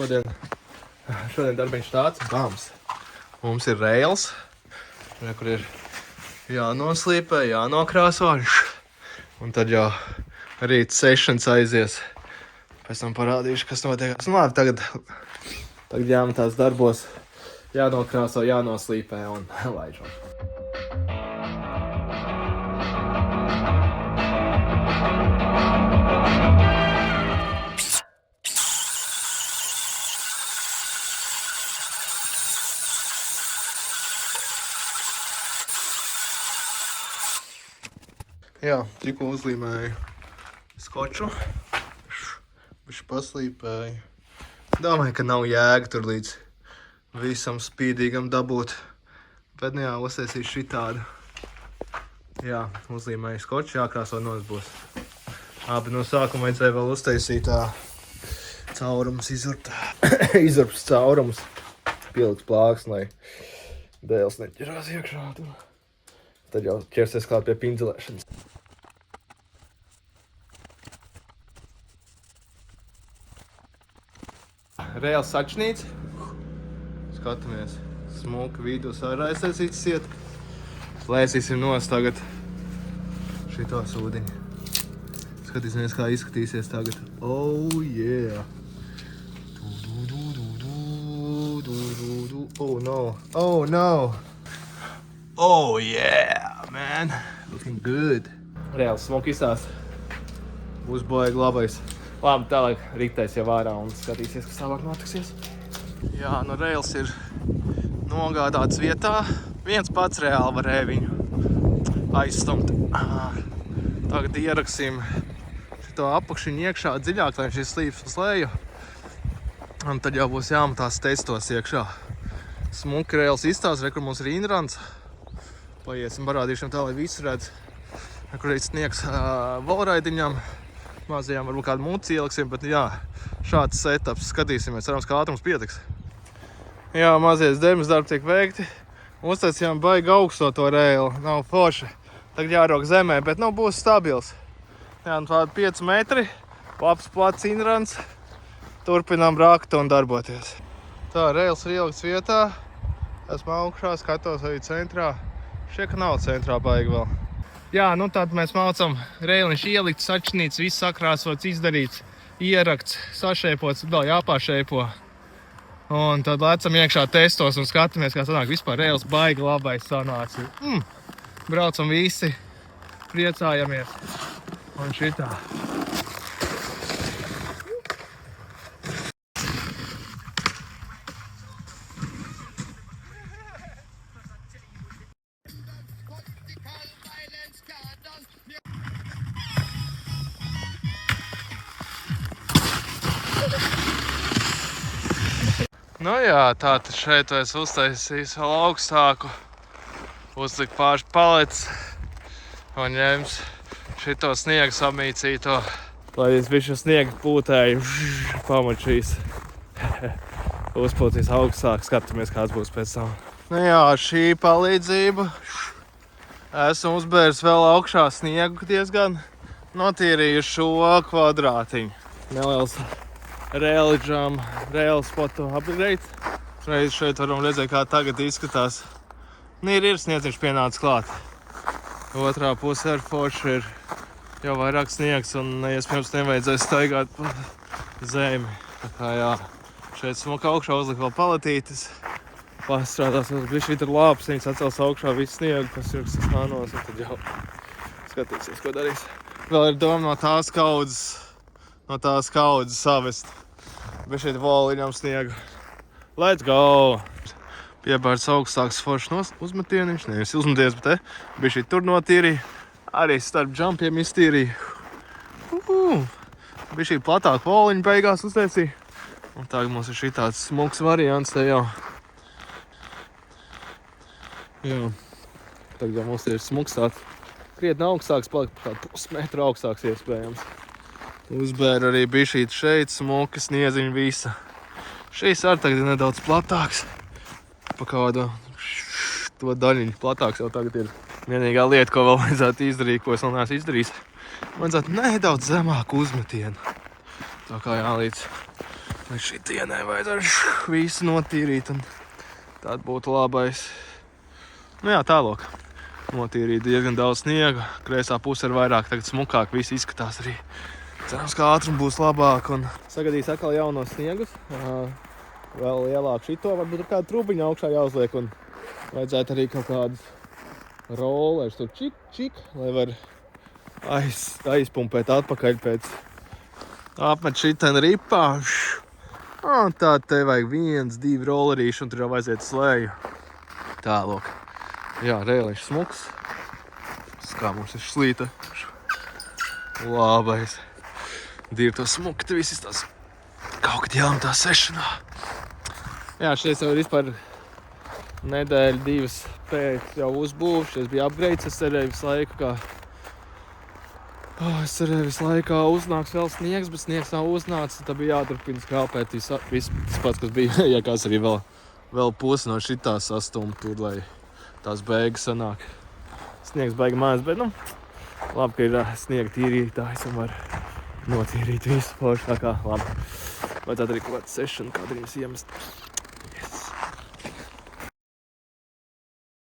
Šodien darbiņš tāds, bams. Mums ir rails, kur ir jānoslīpē, jānokrāso. Un tad jau rīt sessions aizies. Pēc tam parādīšu, kas notiek. Nu labi, tagad jāmetās darbos, jānokrāso, jānoslīpē un laižam. Jā, tikko uzlīmēju skoču. Viņš paslīpēja. Domāju, ka nav jēga tur līdz visam spīdīgam dabūt. Bet, nu jā, uztaisīšu šitādu. Jā, uzlīmēju skoču, jākrāso nosbūs. Bet no sākuma vajadzēja vēl uztaisīt tā caurums, izurps caurums. Pieliks plāks, lai dēls neķerās iekšā. Tad jau ķersies klāt pie pindzelēšanas. Rails sačnīts. Skatāmies. Smuka vidus ar aiztaisīts iet. Lēsīsim nos tagad šito sūdiņu. Skatīsimies, kā izskatīsies tagad. Oh, yeah! Oh, no! Oh, no! Oh, yeah, man! Looking good! Rails smuka izstāst. Būs baigi labais. Labi, tālāk riktēs jau ārā un skatīsies, kas tālāk notiksies. Jā, nu rails ir nogādāts vietā. Viens pats reāli varēja viņu aizstumt. Tagad ieraksim šito apakšiņu iekšā dziļāk, lai šis slīps uz leju. Un tad jau būs jāmatās testos iekšā. Smuki rails izstāst, kur mums ir inrants. Paiesim, parādīšam tā, lai visi redz. Kur ir sniegs volraidiņam. Mazajām varbūt kādu muci ieliksim, bet jā, šāds setups. Skatīsimies, cerams, ka ātrums pietiks. Jā, mazies dermas darbi tiek veikti. Uztaisījām baigi augsto to reilu, nav forši. Tagad jārok zemē, bet nu būs stabils. Jā, nu tādi 5 metri, labs plats inrants. Turpinām rakt un darboties. Tā, reils ir ielikts vietā. Esmu augšā, skatos arī centrā. Šie, ka nav centrā baigi vēl. Jā, nu tad mēs maucam reiliņš ielikts, sačnīts, viss sakrāsots, izdarīts, ierakts, sašēpots, vēl jāpāšēpo. Un tad lecam iekšā testos un skatāmies, kā sanāk vispār reils baigi labais sanāca. Braucam visi, priecājamies. Un šitā. Nu jā, tātad šeit es uztaisīju vēl augstāku, uzliku pāris palets un ņems šito sniegu samīcīto. Lai es bišķi sniegu pūtēju, pamat šīs uzpūtīs augstāk, skatāmies, kāds būs pēc tam. Nu jā, šī palīdzība. Esmu uzbēris vēl augšā sniegu diezgan, notīrīju šo kvadrātiņu. Neliels rail spotu upgrade. Reiz šeit varam redzēt, kā tagad izskatās. Ir sniedziņš pienācis klāt. Otrā pusē ar forši ir jau vairāk sniegs un iespējams nevajadzēs staigāt pa zemi. Tā kā jā, šeit smuka augšā uzlikt vēl paletītes. Pastrādās, bišķi ir lāpes, viņas atcels augšā visu sniegu, kas ir nānos, un tad jau skatīsies, ko darīs. Vēl ir doma no tās kaudzes savest. Bet šeit voliņam sniegu. Let's go! Piebērts augstāks foršs uzmetieniņš. Nevis uzmeties, bet bija šeit tur notīrīja. Arī starp džampiem iztīrīja. Bija šī platāka voliņa beigās uztaisīja. Un tagad mums ir šī tāds smuks variants te jau. Jā. Tagad jau mums ir smuks tāds. Krietni augstāks, palika kādu pusmetru augstāks iespējams. Uzbēra arī bišķīt šeit, smuka, snieziņa visa. Šīs arī tagad ir nedaudz platāks. Pa kādu to daļiņu platāks jau tagad ir. Vienīgā lieta, ko vēl vajadzētu izdarīt, ko es vēl neesmu izdarījis. Vajadzētu nedaudz zemāku uzmetienu. Tā kā jā, līdz Vai šitienai vajadzētu visu notīrīt un tād būtu labais. Nu jā, tālāk. Notīrīt diezgan daudz sniega. Kreisā puse ir vairāk, tagad smukāk viss izskatās arī. Cerams, ka ātrums būs labāk un sagadīs atkal jaunos sniegus. Vēl lielāk šito, varbūt ir kāda trubiņa augšā jāuzliek un vajadzētu arī kaut kādas rollers tur čik, lai var aizpumpēt atpakaļ pēc apmet šitien ripā. Un tā te vajag 1, 2 rollerīši un tur jau vajadzētu slēju. Tālāk. Jā, rēliņš smuks. Kā mums ir slīta. Labais. Divi to smuki, te viss tās kaut kad jāum tā sešanā. Jā, šies jau ir vispār nedēļa, 2 pēc jau uzbūvu. Šies bija upgrades, es cerēju visu laikā uznāks vēl sniegs, bet sniegs nav uznācis. Tad bija jāturpina skrāpēt viss tas pats, kas bija, ja kāds arī vēl pusi no šitā sastuma tur, lai tās beigas sanāk. Sniegs beiga mājās, bet labi, ka ir sniega tīrītājs un var notīrīt visu forši. Tā kā labi. Vajadzētu arī kaut kādu sešanu kādreiz iemest.